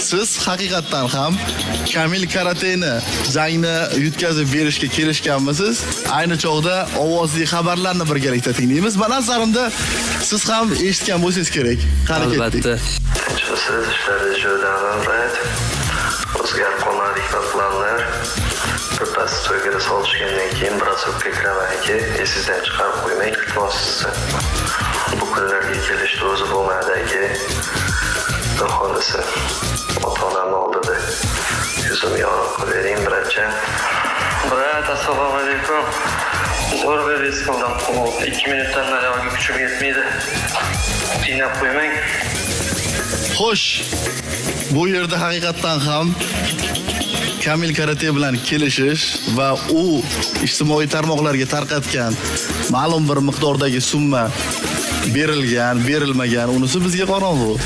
siz haqiqatdan ham Kamil karateni jangni yutkazib berishga kelishganmisiz? Ayni chog'da ovozli xabarlarni birgalikda tinglaymiz. Men nazarimda siz ham eshitgan bo'lsangiz kerak. Qani ketdik. Albatta. Siz ishlaringiz joyidaman, Brayt. O'zgar qo'nalik va planlar. Birpas to'yga solishgandan keyin biroz o'pka kiramanki, esingizdan chiqarib qo'ymang, iltimos sizni. Bu kunlarga kelishni o'zi bo'lmadiki, xohlasa ota-onamni oldida yuzimni yorib qo'ying, Braytjon. Brayt, assalomu alaykum. Zo'r beveskomdan qolib 2 minutdan nariga kuchim yetmaydi. Qiynab qo'ymang. Xo'sh, bu yerda haqiqatdan ham Kamil karate bilan kelishish va u ijtimoiy tarmoqlarga tarqatgan ma'lum bir miqdordagi summa berilgan, berilmagan, unisi bizga qorong'u.